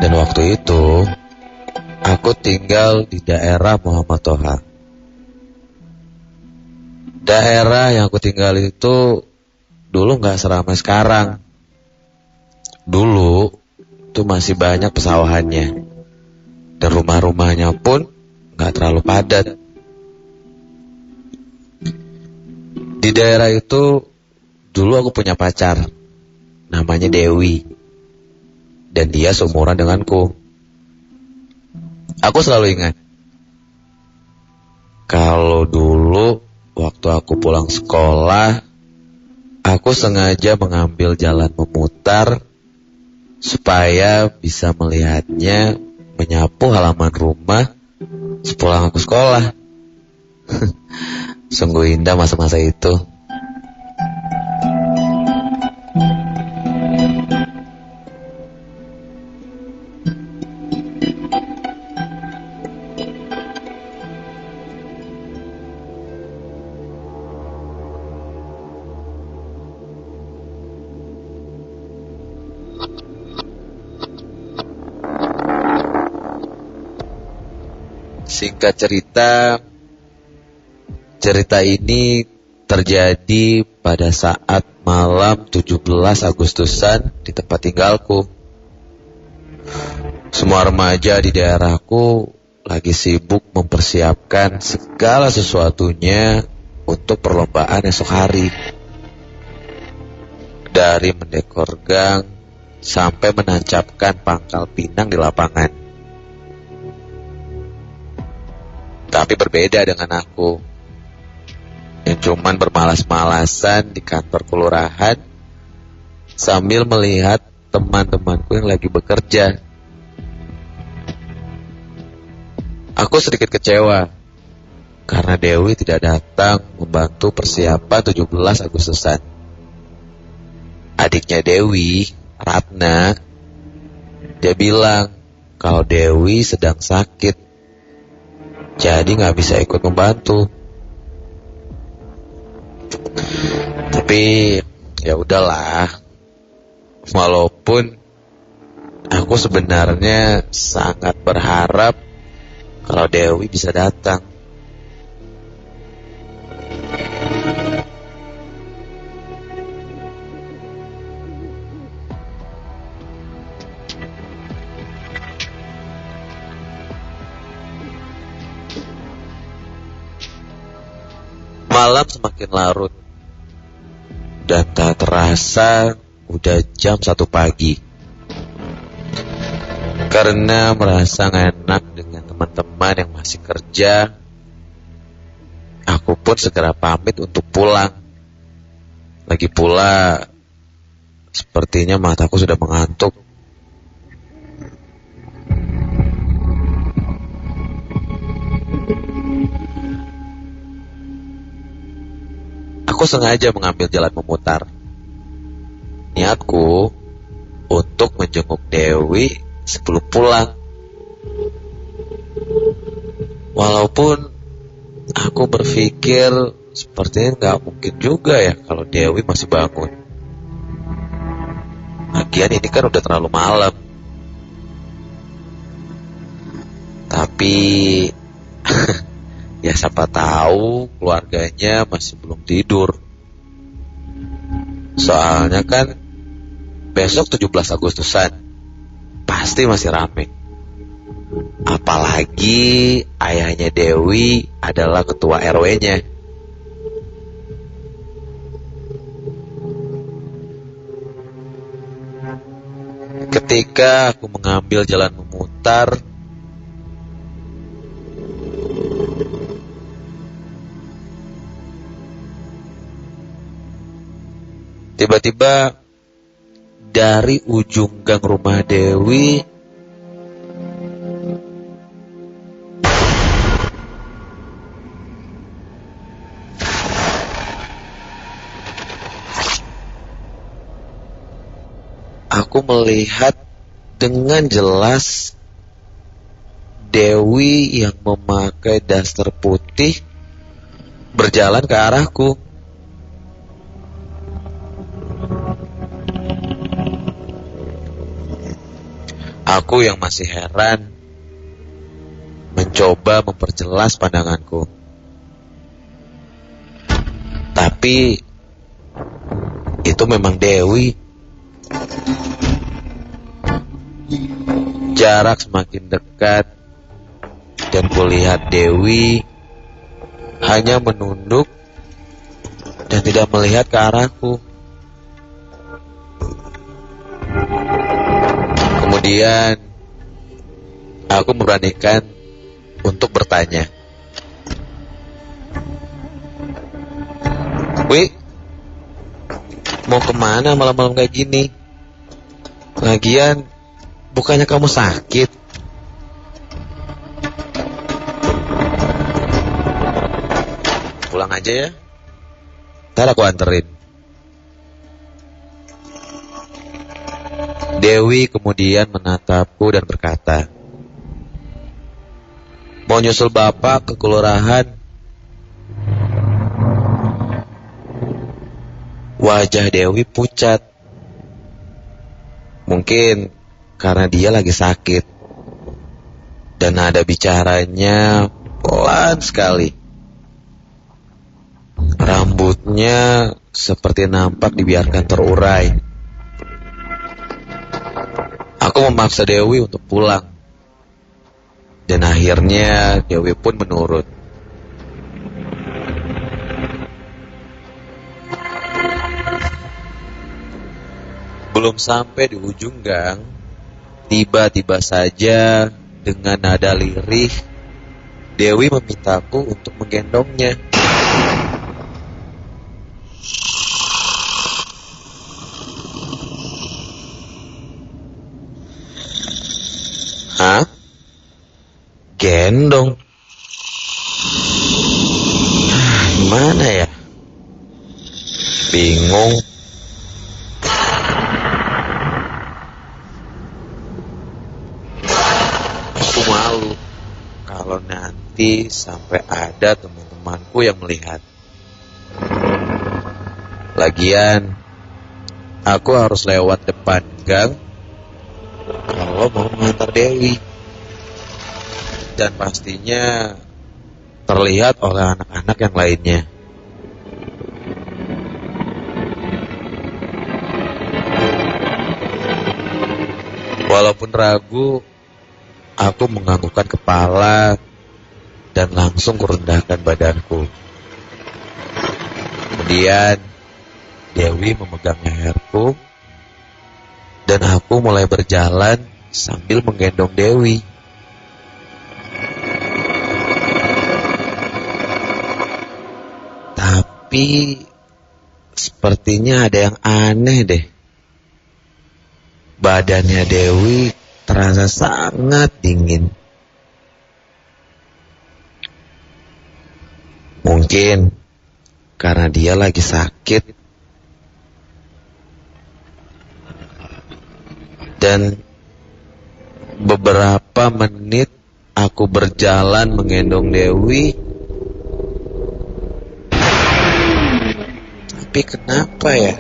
Dan waktu itu aku tinggal di daerah Muhammad Toha. Daerah yang aku tinggal itu dulu gak seramai sekarang. Dulu itu masih banyak pesawahannya, dan rumah-rumahnya pun gak terlalu padat. Di daerah itu dulu aku punya pacar, namanya Dewi, dan dia seumuran denganku. Aku selalu ingat kalau dulu waktu aku pulang sekolah, aku sengaja mengambil jalan memutar supaya bisa melihatnya menyapu halaman rumah sepulang aku sekolah. Sungguh indah masa-masa itu. Singkat cerita ini terjadi pada saat malam 17 Agustusan di tempat tinggalku. Semua remaja di daerahku lagi sibuk mempersiapkan segala sesuatunya untuk perlombaan esok hari. Dari mendekor gang sampai menancapkan pangkal pinang di lapangan. Tapi berbeda dengan aku, yang cuman bermalas-malasan di kantor kelurahan sambil melihat teman-temanku yang lagi bekerja. Aku sedikit kecewa karena Dewi tidak datang membantu persiapan 17 Agustusan. Adiknya Dewi, Ratna, dia bilang kalau Dewi sedang sakit, jadi gak bisa ikut membantu. Tapi ya udahlah. Walaupun aku sebenarnya sangat berharap kalau Dewi bisa datang. Malam semakin larut dan tak terasa udah jam 1 pagi. Karena merasa gak enak dengan teman-teman yang masih kerja, aku pun segera pamit untuk pulang. Lagi pula sepertinya mataku sudah mengantuk. Aku sengaja mengambil jalan memutar. Niatku untuk menjenguk Dewi sebelum pulang. Walaupun aku berpikir sepertinya gak mungkin juga ya kalau Dewi masih bangun. Lagian ini kan udah terlalu malam. Tapi ya siapa tahu keluarganya masih belum tidur. Soalnya kan besok 17 Agustusan pasti masih rame. Apalagi ayahnya Dewi adalah ketua RW-nya. Ketika aku mengambil jalan memutar, tiba-tiba dari ujung gang rumah Dewi aku melihat dengan jelas Dewi yang memakai daster putih berjalan ke arahku. Aku yang masih heran mencoba memperjelas pandanganku. Tapi itu memang Dewi. Jarak semakin dekat dan kulihat Dewi hanya menunduk dan tidak melihat ke arahku. Kemudian aku memberanikan untuk bertanya, "Wi, mau kemana malam-malam kayak gini? Lagian, bukannya kamu sakit?" "Pulang aja ya, ntar aku anterin." Dewi kemudian menatapku dan berkata, "Mau nyusul bapak ke kelurahan." Wajah Dewi pucat. Mungkin karena dia lagi sakit. Dan nada bicaranya pelan sekali. Rambutnya seperti nampak dibiarkan terurai. Aku memaksa Dewi untuk pulang. Dan akhirnya Dewi pun menurut. Belum sampai di ujung gang, tiba-tiba saja dengan nada lirih, Dewi memintaku untuk menggendongnya. "Hah? Gendong? Gimana ya? Bingung." Aku malu kalau nanti sampai ada teman-temanku yang melihat. Lagian, aku harus lewat depan gang kalau mau mengantar Dewi. Dan pastinya terlihat oleh anak-anak yang lainnya. Walaupun ragu, aku menganggukkan kepala dan langsung kurendahkan badanku. Kemudian Dewi memegang leherku dan aku mulai berjalan sambil menggendong Dewi. Tapi sepertinya ada yang aneh deh. Badannya Dewi terasa sangat dingin. Mungkin karena dia lagi sakit. Dan beberapa menit aku berjalan menggendong Dewi. Tapi kenapa ya?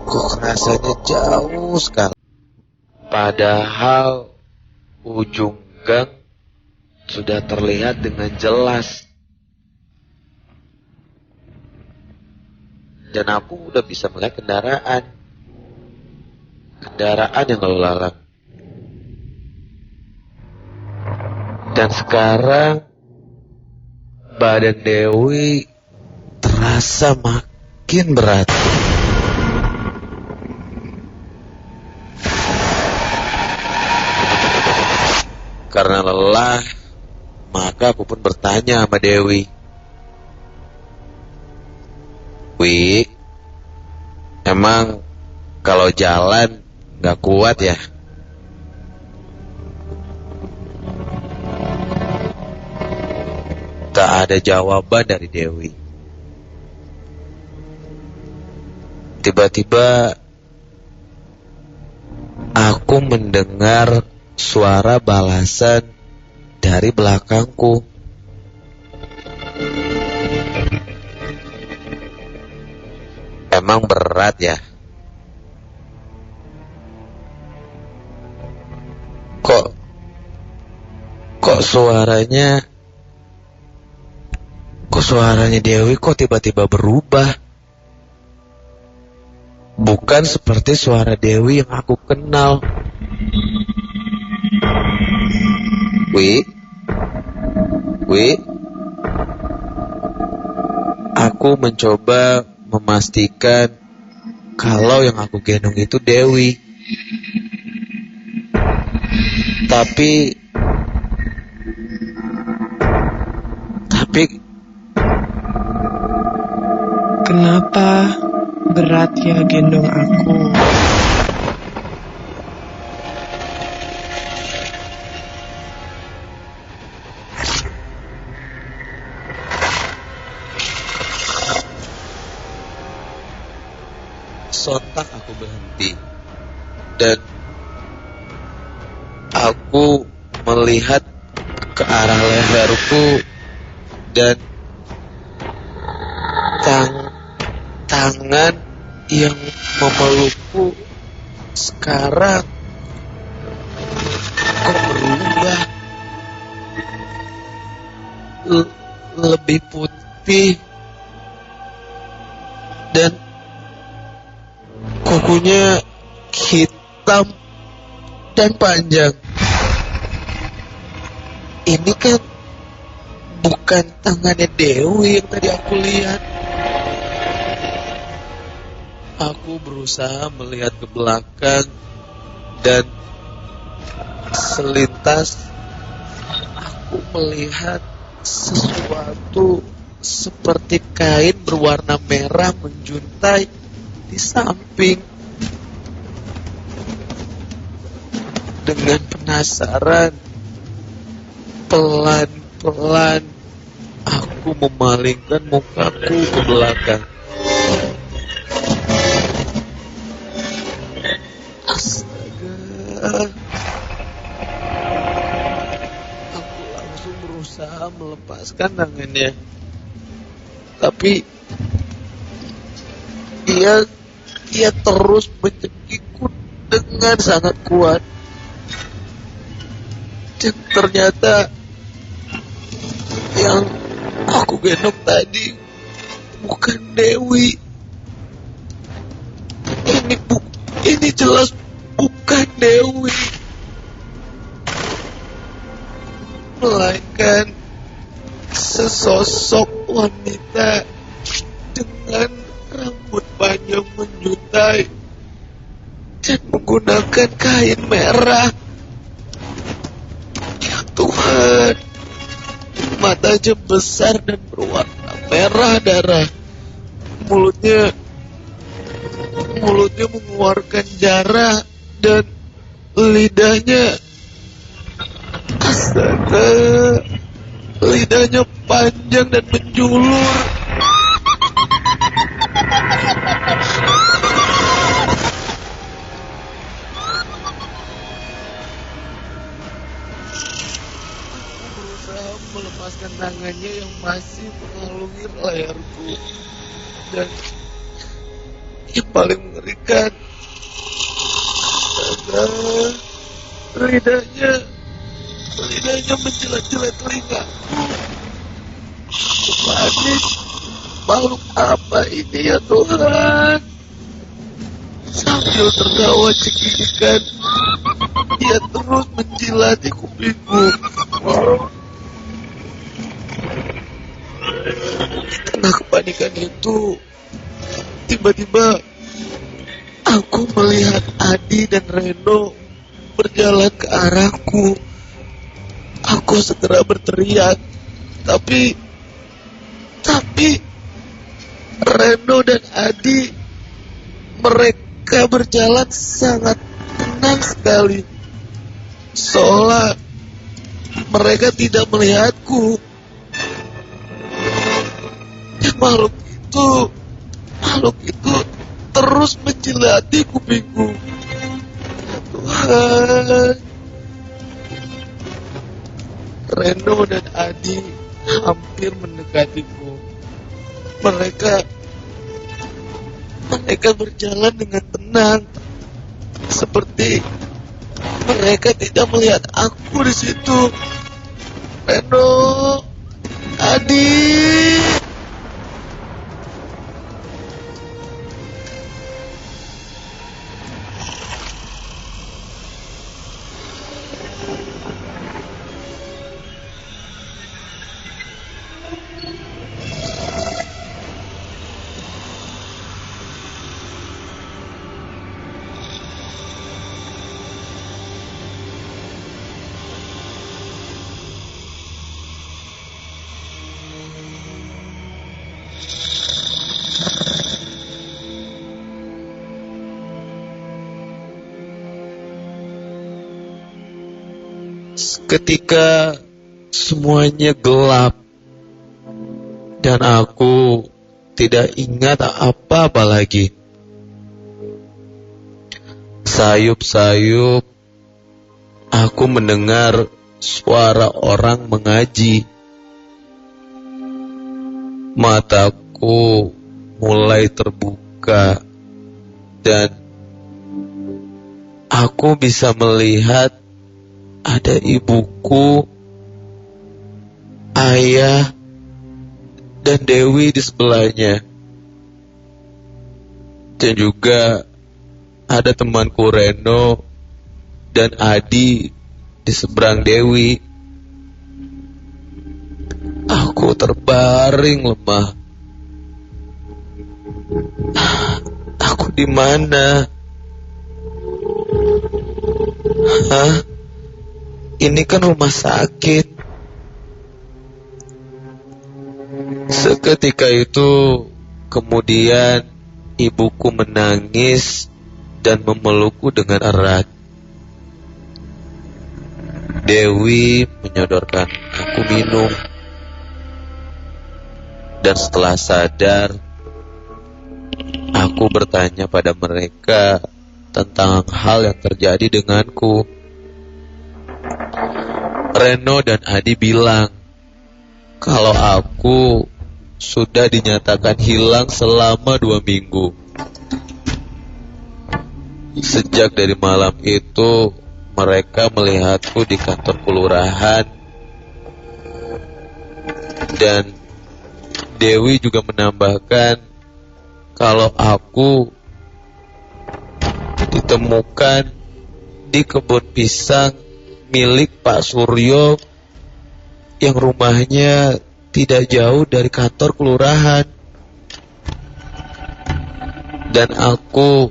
Kok rasanya jauh sekali. Padahal ujung gang sudah terlihat dengan jelas. Dan aku udah bisa melihat kendaraan yang lalu lalang. Dan sekarang badan Dewi terasa makin berat. Karena lelah, maka aku pun bertanya sama Dewi, "Wi, emang kalau jalan gak kuat ya?" Tak ada jawaban dari Dewi. Tiba-tiba aku mendengar suara balasan dari belakangku. "Emang berat ya?" Kok suaranya Dewi kok tiba-tiba berubah? Bukan seperti suara Dewi yang aku kenal. Wi. Aku mencoba memastikan kalau yang aku gendong itu Dewi. Tapi kenapa berat ya gendong aku? Sontak aku berhenti dan aku melihat ke arah leherku dan tangan yang memelukku sekarang kok berubah, lebih putih dan kukunya hitam dan panjang. Ini kan bukan tangannya Dewi yang tadi aku lihat. Aku berusaha melihat ke belakang dan selintas aku melihat sesuatu seperti kain berwarna merah menjuntai di samping. Dengan penasaran, pelan-pelan aku memalingkan mukaku ke belakang. Astaga. Aku langsung berusaha melepaskan tangannya. Tapi dia terus mencekikku dengan sangat kuat. Dan ternyata yang aku gendong tadi bukan Dewi. Ini jelas bukan Dewi, melainkan sesosok wanita dengan rambut panjang menjuntai dan menggunakan kain merah. Ya Tuhan, matanya besar dan berwarna merah darah. Mulutnya mengeluarkan darah dan lidahnya, astaga, lidahnya panjang dan menjulur. Aku berusaha melepaskan tangannya yang masih mengalungi leherku dan yang paling mengerikan, astaga, lidahnya menjilat-jilat telingaku. Aku panik, makhluk apa ini ya Tuhan? Sambil tertawa cekikikan, dia terus menjilati kupingku. Di tengah kepanikan itu, tiba-tiba aku melihat Adi dan Reno berjalan ke arahku. Aku segera berteriak, tapi Reno dan Adi, mereka berjalan sangat tenang sekali, seolah mereka tidak melihatku. Dan makhluk itu terus menjilati kupingku. Ya Tuhan. Reno dan Adi hampir mendekatiku. Mereka berjalan dengan tenang, seperti mereka tidak melihat aku di situ. Reno, Adi. Ketika semuanya gelap dan aku tidak ingat apa-apa lagi. Sayup-sayup aku mendengar suara orang mengaji. Mataku mulai terbuka dan aku bisa melihat ada ibuku, ayah, dan Dewi di sebelahnya. Dan juga ada temanku Reno dan Adi di seberang Dewi. Aku terbaring lemah. Aku di mana? Hah? Ini kan rumah sakit. Seketika itu, kemudian ibuku menangis dan memelukku dengan erat. Dewi menyodorkan aku minum. Dan setelah sadar, aku bertanya pada mereka tentang hal yang terjadi denganku. Reno dan Adi bilang kalau aku sudah dinyatakan hilang selama 2 minggu. Sejak dari malam itu, mereka melihatku di kantor kelurahan. Dan Dewi juga menambahkan kalau aku ditemukan di kebun pisang milik Pak Suryo yang rumahnya tidak jauh dari kantor kelurahan. Dan aku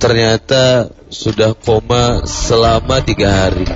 ternyata sudah koma selama 3 hari.